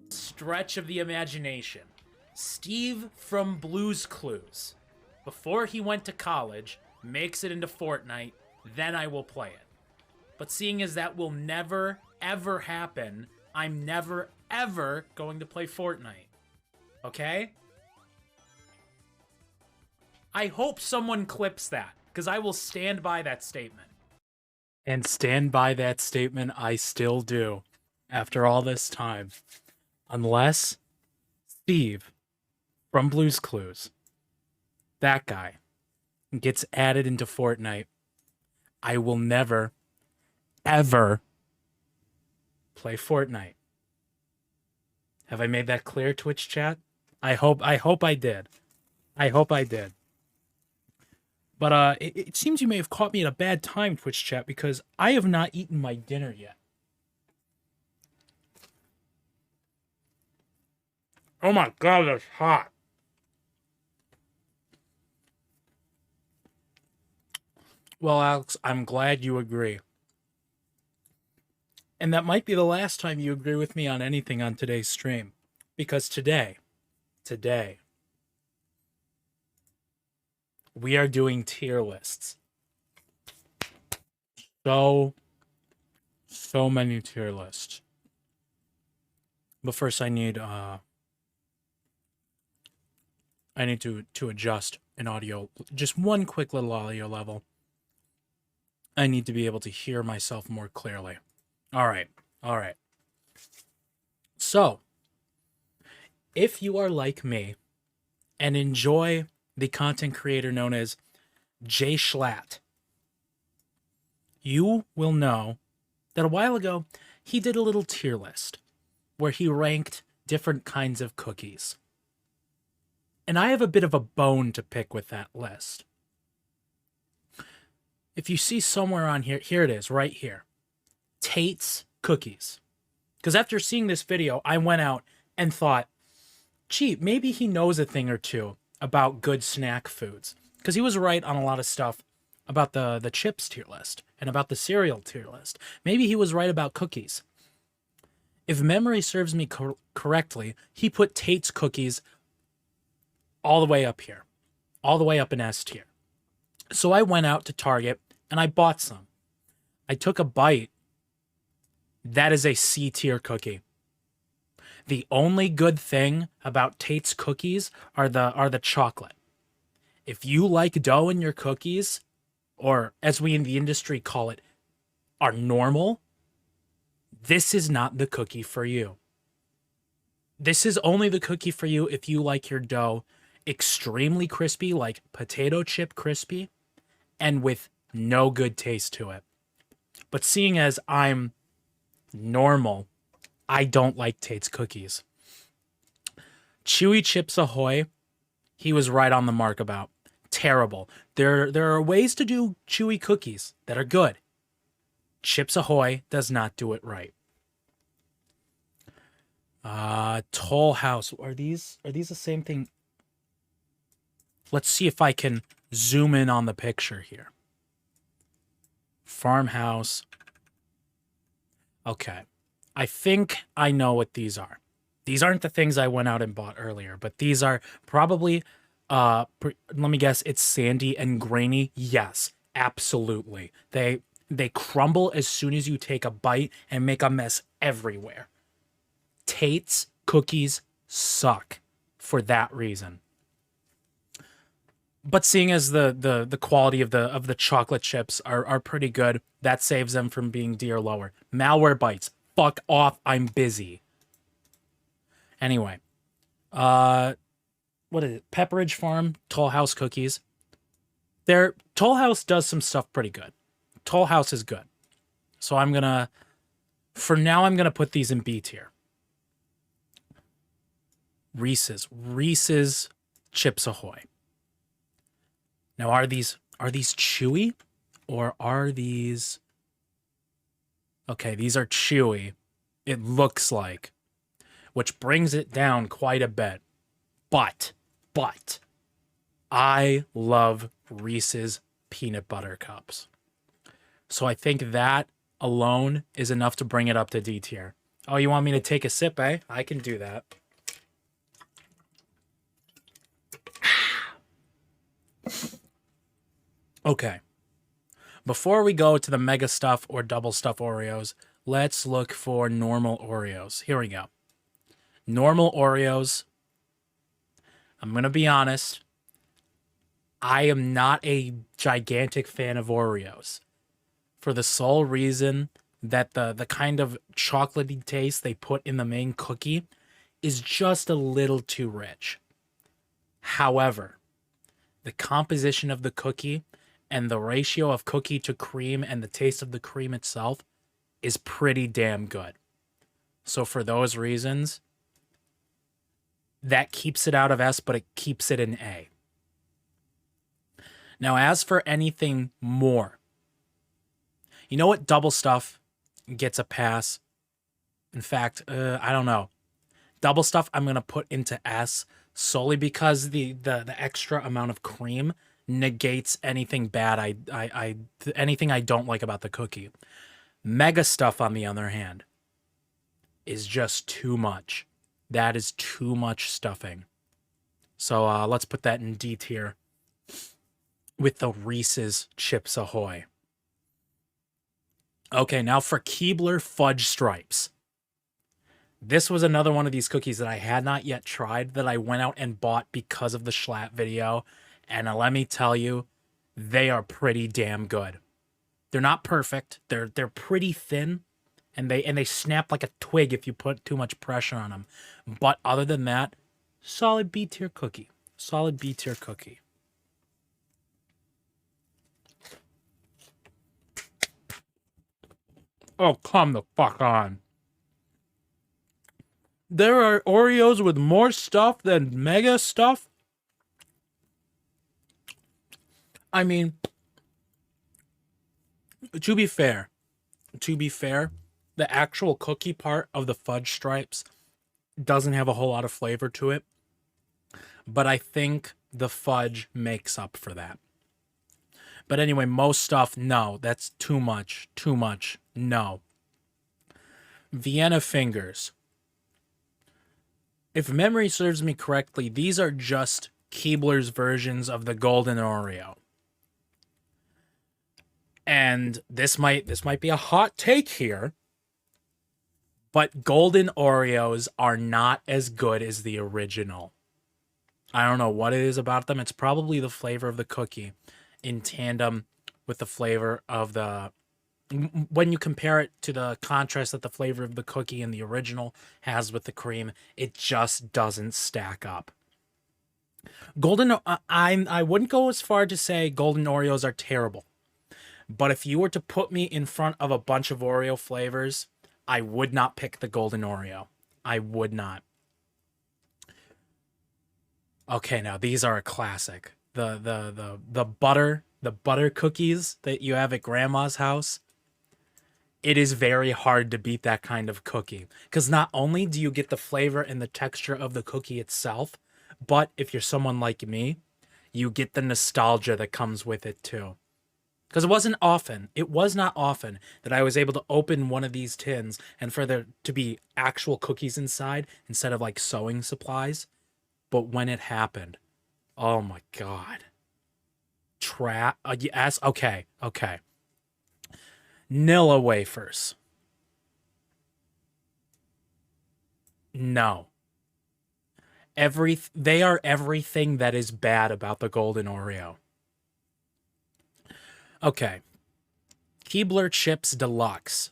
Stretch of the imagination. Steve from Blue's Clues. Before he went to college, makes it into Fortnite, then I will play it. But seeing as that will never, ever happen, I'm never, ever going to play Fortnite. Okay? I hope someone clips that, because I will stand by that statement. And stand by that statement, I still do, after all this time. Unless Steve from Blue's Clues, that guy, gets added into Fortnite, I will never, ever play Fortnite. Have I made that clear, Twitch chat? I hope I did. I hope I did. But it seems you may have caught me at a bad time, Twitch chat, because I have not eaten my dinner yet. Oh my god, that's hot. Well, Alex, I'm glad you agree. And that might be the last time you agree with me on anything on today's stream. Because today, we are doing tier lists. So many tier lists. But first I need to adjust an audio, just one quick little audio level. I need to be able to hear myself more clearly. All right. So, if you are like me and enjoy the content creator known as Jay Schlatt, you will know that a while ago he did a little tier list where he ranked different kinds of cookies. And I have a bit of a bone to pick with that list. If you see somewhere on here, here it is, right here. Tate's Cookies. Because after seeing this video, I went out and thought, gee, maybe he knows a thing or two about good snack foods. Because he was right on a lot of stuff about the chips tier list and about the cereal tier list. Maybe he was right about cookies. If memory serves me correctly, he put Tate's Cookies all the way up here. All the way up in S tier. So I went out to Target and I bought some. I took a bite. That is a C tier cookie. The only good thing about Tate's Cookies are the chocolate. If you like dough in your cookies, or as we in the industry call it, are normal, this is not the cookie for you. This is only the cookie for you if you like your dough extremely crispy, like potato chip crispy, and with no good taste to it. But seeing as I'm normal, I don't like Tate's Cookies. Chewy Chips Ahoy, he was right on the mark about. Terrible. There are ways to do chewy cookies that are good. Chips Ahoy does not do it right. Toll House. Are these the same thing? Let's see if I can zoom in on the picture here. Farmhouse. Okay. I think I know what these are. These aren't the things I went out and bought earlier, but these are probably, let me guess, it's sandy and grainy. Yes, absolutely. They crumble as soon as you take a bite and make a mess everywhere. Tate's Cookies suck for that reason. But seeing as the quality of the chocolate chips are pretty good, that saves them from being dear lower. Malware Bites. Fuck off, I'm busy. Anyway. What is it? Pepperidge Farm, Toll House Cookies. Toll House does some stuff pretty good. Toll House is good. So for now I'm gonna put these in B tier. Reese's Chips Ahoy. Now, are these chewy, or are these... Okay, these are chewy, it looks like, which brings it down quite a bit. But, I love Reese's Peanut Butter Cups. So I think that alone is enough to bring it up to D tier. Oh, you want me to take a sip, eh? I can do that. Okay. Before we go to the mega stuff or double stuff Oreos, let's look for normal Oreos. Here we go. Normal Oreos. I'm going to be honest. I am not a gigantic fan of Oreos for the sole reason that the kind of chocolatey taste they put in the main cookie is just a little too rich. However, the composition of the cookie and the ratio of cookie to cream and the taste of the cream itself is pretty damn good. So for those reasons, that keeps it out of S, but it keeps it in A. Now, as for anything more, you know what double stuff gets a pass? In fact, I don't know. Double stuff I'm going to put into S solely because the extra amount of cream negates anything bad anything I don't like about the cookie. Mega stuff, on the other hand, is just too much. That is too much stuffing. So let's put that in D tier with the Reese's Chips Ahoy. Okay, now for Keebler Fudge Stripes. This was another one of these cookies that I had not yet tried that I went out and bought because of the Schlatt video. And let me tell you, they are pretty damn good. They're not perfect. They're pretty thin, and they snap like a twig if you put too much pressure on them. But other than that, solid B tier cookie. Solid B tier cookie. Oh, come the fuck on. There are Oreos with more stuff than mega stuff. I mean, to be fair, the actual cookie part of the fudge stripes doesn't have a whole lot of flavor to it. But I think the fudge makes up for that. But anyway, most stuff, no, that's too much, no. Vienna Fingers. If memory serves me correctly, these are just Keebler's versions of the Golden Oreo. And this might be a hot take here, but Golden Oreos are not as good as the original. I don't know what it is about them. It's probably the flavor of the cookie in tandem with the flavor of the... When you compare it to the contrast that the flavor of the cookie and the original has with the cream, it just doesn't stack up. I wouldn't go as far to say Golden Oreos are terrible. But if you were to put me in front of a bunch of Oreo flavors, I would not pick the Golden Oreo. I would not. Okay, now these are a classic. The butter cookies that you have at grandma's house. It is very hard to beat that kind of cookie. Because not only do you get the flavor and the texture of the cookie itself, but if you're someone like me, you get the nostalgia that comes with it too. Because it was not often that I was able to open one of these tins and for there to be actual cookies inside instead of like sewing supplies. But when it happened, oh my God. Yes, okay. Nilla wafers. No. They are everything that is bad about the Golden Oreo. Okay. Keebler Chips Deluxe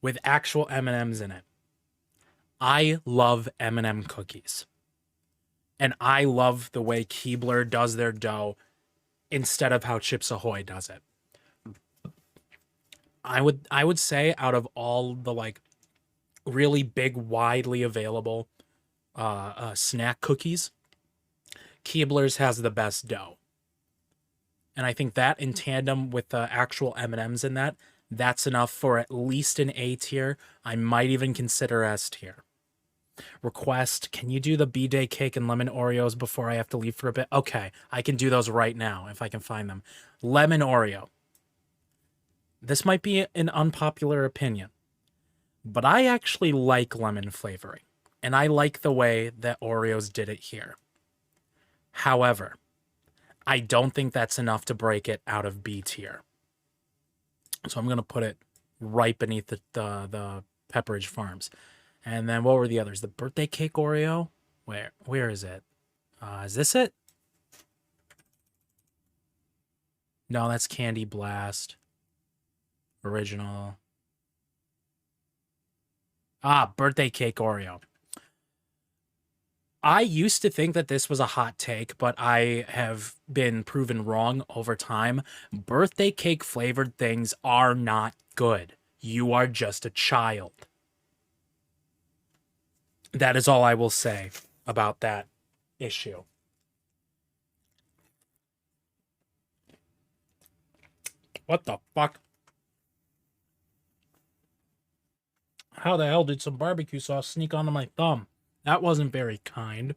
with actual M&Ms in it. I love M&M cookies. And I love the way Keebler does their dough instead of how Chips Ahoy does it. I would say out of all the like really big, widely available snack cookies, Keebler's has the best dough. And I think that in tandem with the actual M&Ms in that's enough for at least an A tier. I might even consider S tier. Request, can you do the B-Day cake and lemon Oreos before I have to leave for a bit? Okay, I can do those right now if I can find them. Lemon Oreo. This might be an unpopular opinion, But I actually like lemon flavoring, and I like the way that Oreos did it here. However, I don't think that's enough to break it out of B tier. So I'm going to put it right beneath the Pepperidge Farms. And then what were the others? The birthday cake Oreo? Where is it? Is this it? No, that's Candy Blast. Original. Birthday cake Oreo. I used to think that this was a hot take, but I have been proven wrong over time. Birthday cake flavored things are not good. You are just a child. That is all I will say about that issue. What the fuck? How the hell did some barbecue sauce sneak onto my thumb? That wasn't very kind.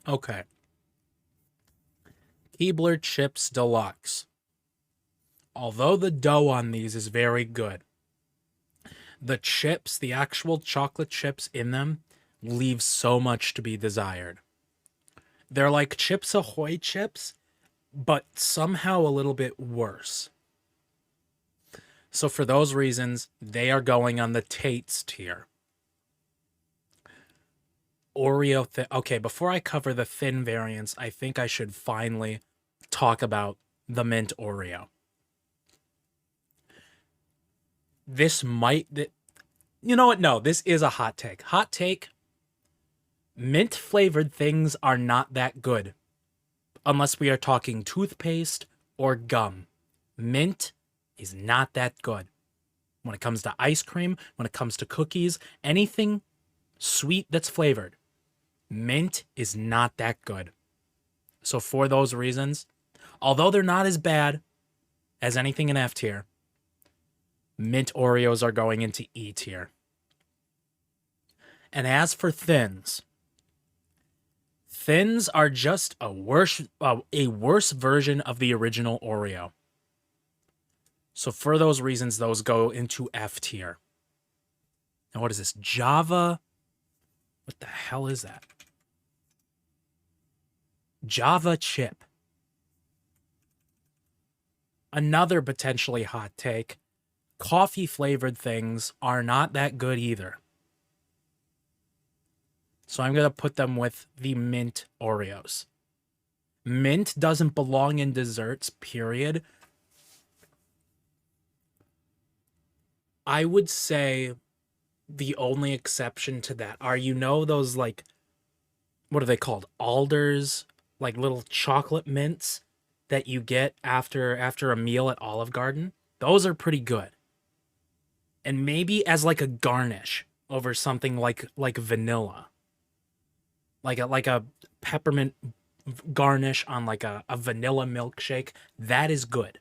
Okay. Keebler Chips Deluxe. Although the dough on these is very good, the chips, the actual chocolate chips in them, leave so much to be desired. They're like Chips Ahoy chips, but somehow a little bit worse. So for those reasons, they are going on the Tate's tier. Oreo okay, before I cover the thin variants, I think I should finally talk about the mint Oreo. This might... You know what? No, this is a hot take. Hot take. Mint flavored things are not that good. Unless we are talking toothpaste or gum. Mint is not that good. When it comes to ice cream, when it comes to cookies, anything sweet that's flavored, mint is not that good. So for those reasons, although they're not as bad as anything in F tier, mint Oreos are going into E tier. And as for thins, thins are just a worse version of the original Oreo. So for those reasons, those go into F tier. Now what is this? Java? What the hell is that? Java chip. Another potentially hot take. Coffee flavored things are not that good either. So I'm going to put them with the mint Oreos. Mint doesn't belong in desserts, period. I would say the only exception to that are, you know, those like, what are they called? Alders, like little chocolate mints that you get after a meal at Olive Garden. Those are pretty good. And maybe as like a garnish over something like vanilla. Like a peppermint garnish on like a vanilla milkshake, that is good.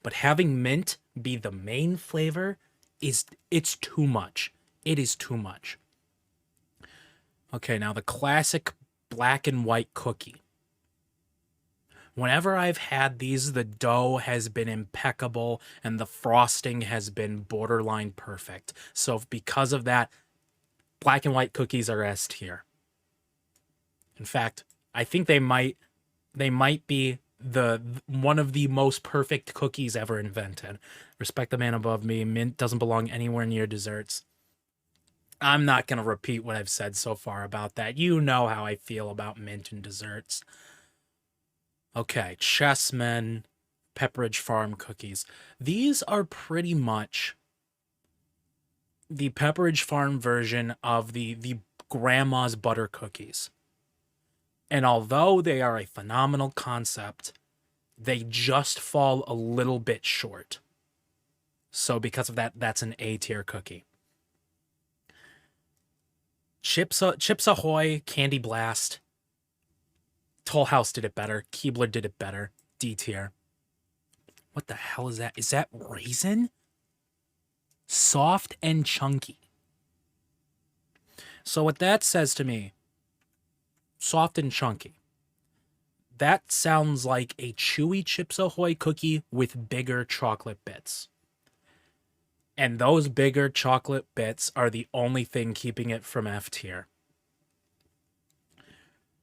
But having mint be the main flavor it's too much. It is too much. Okay, now the classic black and white cookie. Whenever I've had these, the dough has been impeccable and the frosting has been borderline perfect. So because of that, black and white cookies are S tier. In fact, I think they might be one of the most perfect cookies ever invented. Respect the man above me. Mint doesn't belong anywhere near desserts. I'm not going to repeat what I've said so far about that. You know how I feel about mint and desserts. Okay, Chessmen, Pepperidge Farm cookies. These are pretty much the Pepperidge Farm version of the grandma's butter cookies. And although they are a phenomenal concept, they just fall a little bit short. So because of that, that's an A tier cookie. Chips Ahoy, Candy Blast. Toll House did it better. Keebler did it better. D tier. What the hell is that? Is that raisin? Soft and chunky. So what that says to me, soft and chunky. That sounds like a chewy Chips Ahoy cookie with bigger chocolate bits. And those bigger chocolate bits are the only thing keeping it from F tier.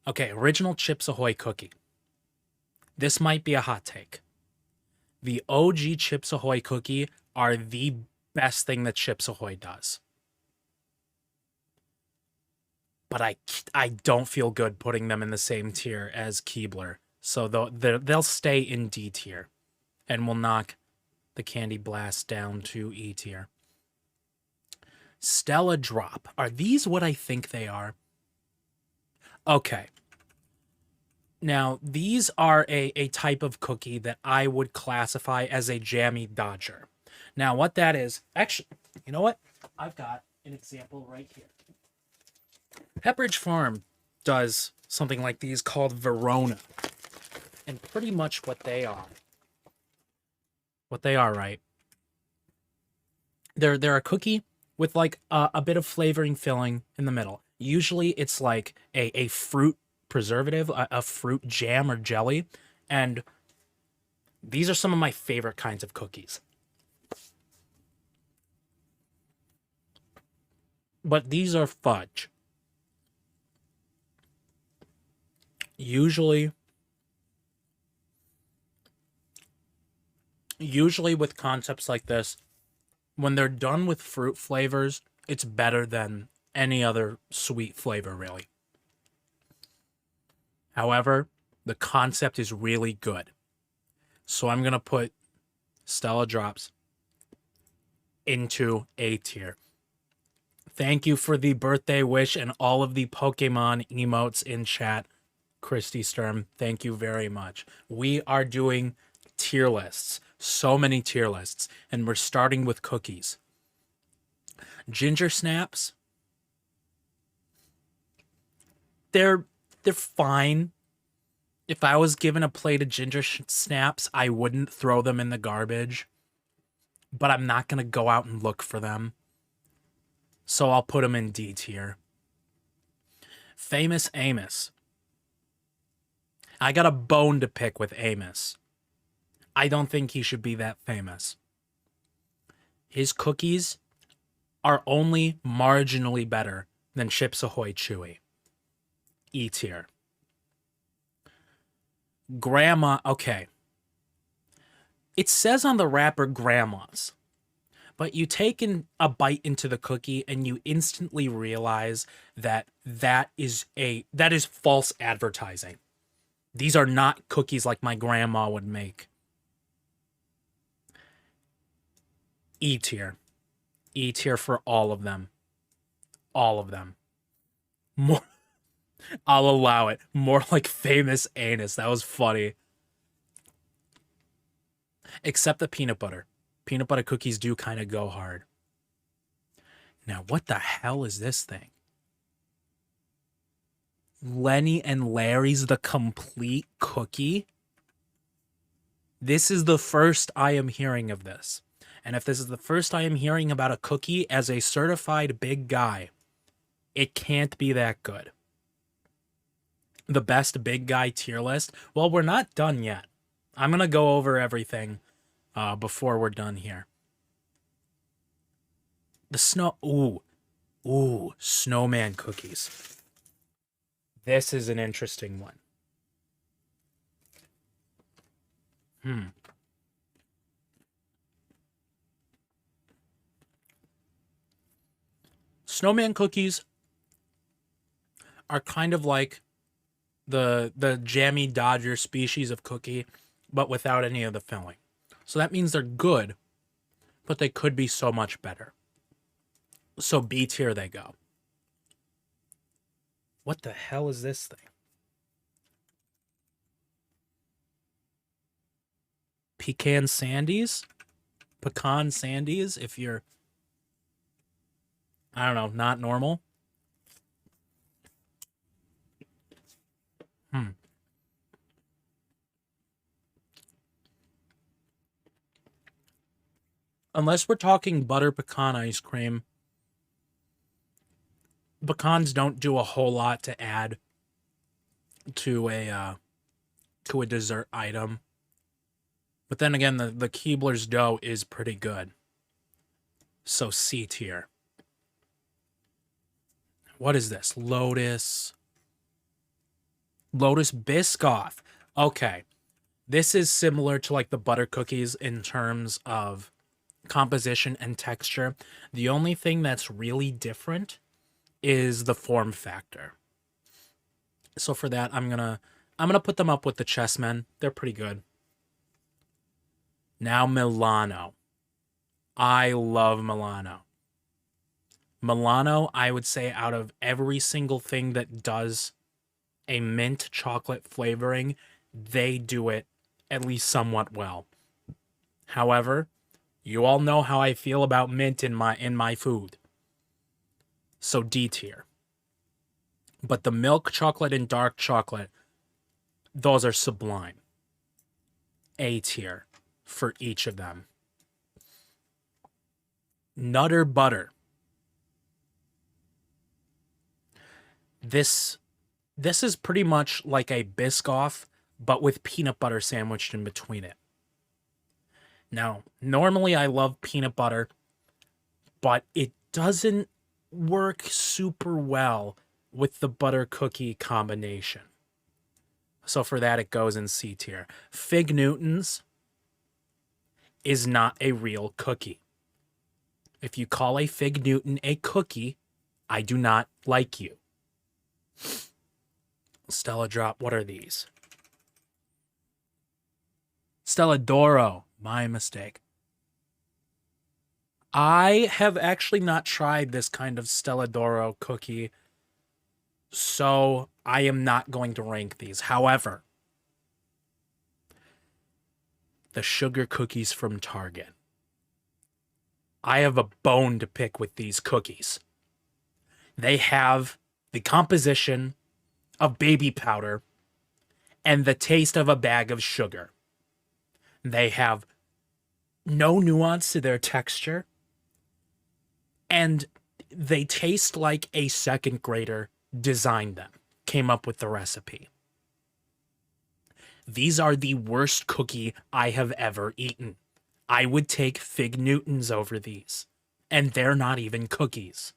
Okay, original Chips Ahoy cookie. This might be a hot take. The OG Chips Ahoy cookie are the best thing that Chips Ahoy does. But I don't feel good putting them in the same tier as Keebler. So they'll stay in D tier. And we'll knock the Candy Blast down to E tier. Stella Drop. Are these what I think they are? Okay. Now, these are a type of cookie that I would classify as a jammy dodger. Now, what that is, actually, you know what? I've got an example right here. Pepperidge Farm does something like these called Verona. And pretty much what they are, right? They're a cookie with like a bit of flavoring filling in the middle. Usually it's like a fruit preservative, a fruit jam or jelly. And these are some of my favorite kinds of cookies. But these are fudge. Usually with concepts like this, when they're done with fruit flavors, it's better than any other sweet flavor, really. However, the concept is really good. So I'm going to put Stella Drops into A tier. Thank you for the birthday wish and all of the Pokemon emotes in chat, Christy Sturm. Thank you very much. We are doing tier lists. So many tier lists. And we're starting with cookies. Ginger Snaps. They're fine. If I was given a plate of Ginger Snaps, I wouldn't throw them in the garbage. But I'm not going to go out and look for them. So I'll put them in D tier. Famous Amos. I got a bone to pick with Amos. I don't think he should be that famous. His cookies are only marginally better than Chips Ahoy Chewy. E tier. Grandma, okay. It says on the wrapper grandma's, but you take a bite into the cookie and you instantly realize that is false advertising. These are not cookies like my grandma would make. E tier. E tier for all of them. All of them. More. I'll allow it. More like Famous Anus. That was funny. Except the peanut butter. Peanut butter cookies do kind of go hard. Now, what the hell is this thing? Lenny and Larry's The Complete Cookie? This is the first I am hearing of this. And if this is the first I am hearing about a cookie as a certified big guy, it can't be that good. The best big guy tier list. Well, we're not done yet. I'm going to go over everything before we're done here. The snow... Ooh, snowman cookies. This is an interesting one. Snowman cookies are kind of like the jammy Dodger species of cookie, but without any of the filling. So that means they're good, but they could be so much better. So B tier they go. What the hell is this thing? Pecan Sandies? Pecan Sandies, if you're, I don't know, not normal. Unless we're talking butter pecan ice cream, pecans don't do a whole lot to add to a to a dessert item. But then again, the Keebler's dough is pretty good. So C tier. What is this? Lotus Biscoff. Okay. This is similar to like the butter cookies in terms of composition and texture. The only thing that's really different is the form factor. So for that, I'm gonna put them up with the Chessmen. They're pretty good. Now Milano. I love Milano. Milano, I would say out of every single thing that does a mint chocolate flavoring, they do it at least somewhat well. However, you all know how I feel about mint in my food. So D tier. But the milk chocolate and dark chocolate, those are sublime. A tier for each of them. Nutter Butter. This is pretty much like a Biscoff, but with peanut butter sandwiched in between it. Now, normally I love peanut butter, but it doesn't work super well with the butter cookie combination. So for that, it goes in C tier. Fig Newtons is not a real cookie. If you call a Fig Newton a cookie, I do not like you. Stella Drop, what are these? Stella Doro, my mistake. I have actually not tried this kind of Stella Doro cookie, so I am not going to rank these. However, the sugar cookies from Target. I have a bone to pick with these cookies. They have the composition of baby powder and the taste of a bag of sugar. They have no nuance to their texture, and they taste like a second grader designed them, came up with the recipe. These are the worst cookie I have ever eaten. I would take Fig Newtons over these, and they're not even cookies.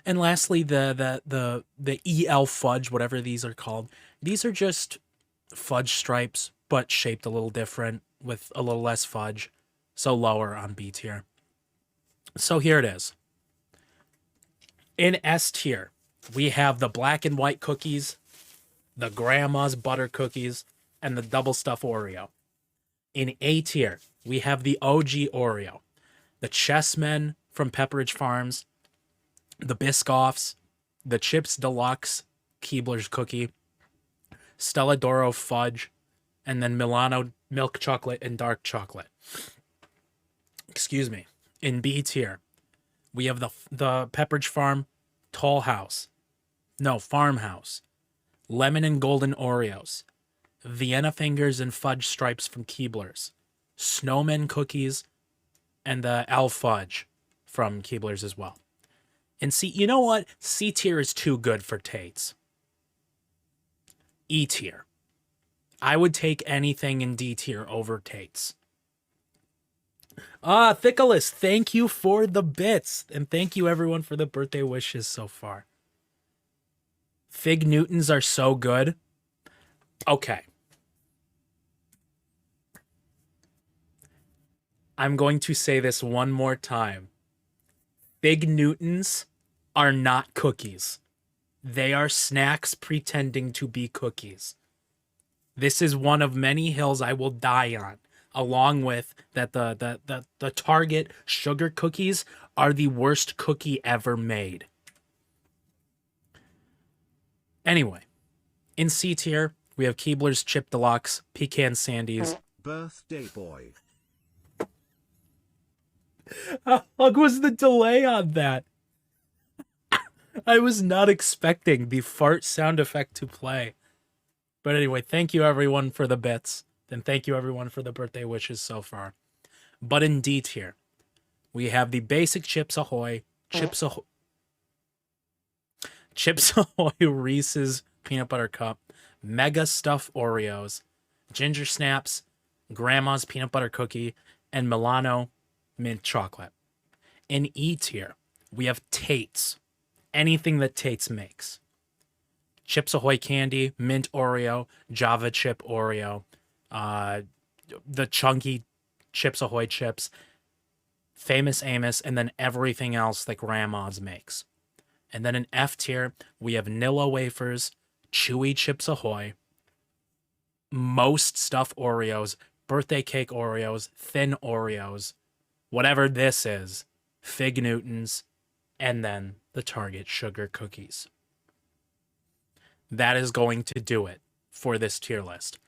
And lastly, the EL fudge, whatever these are called, these are just fudge stripes, but shaped a little different with a little less fudge, so lower on B tier. So here it is. In S tier, we have the black and white cookies, the grandma's butter cookies, and the double stuff Oreo. In A tier, we have the OG Oreo, the Chessmen from Pepperidge Farms, the Biscoffs, the Chips Deluxe Keebler's cookie, Stella Doro fudge, and then Milano milk chocolate and dark chocolate. Excuse me. In B tier, we have the Pepperidge Farm Farmhouse, lemon and golden Oreos, Vienna fingers and fudge stripes from Keebler's, snowman cookies, and the Al fudge from Keebler's as well. And C, you know what? C tier is too good for Tate's. E tier. I would take anything in D tier over Tate's. Thickless, thank you for the bits. And thank you everyone for the birthday wishes so far. Fig Newtons are so good. Okay. I'm going to say this one more time. Fig Newtons are not cookies. They are snacks pretending to be cookies. This is one of many hills I will die on, along with that the Target sugar cookies are the worst cookie ever made. Anyway, in C tier, we have Keebler's Chip Deluxe, Pecan Sandies. Birthday boy. How long was the delay on that? I was not expecting the fart sound effect to play. But anyway, thank you everyone for the bits. And thank you everyone for the birthday wishes so far. But in D tier, we have the basic Chips Ahoy, Chips Ahoy Reese's peanut butter cup, mega stuffed Oreos, ginger snaps, grandma's peanut butter cookie, and Milano mint chocolate. In E tier, we have Tate's, anything that Tate's makes. Chips Ahoy candy, mint Oreo, Java chip Oreo, the chunky Chips Ahoy chips, Famous Amos, and then everything else that grandma's makes. And then in F tier, we have Nilla wafers, chewy Chips Ahoy, most stuffed Oreos, birthday cake Oreos, thin Oreos, whatever this is, Fig Newtons, and then the Target sugar cookies. That is going to do it for this tier list.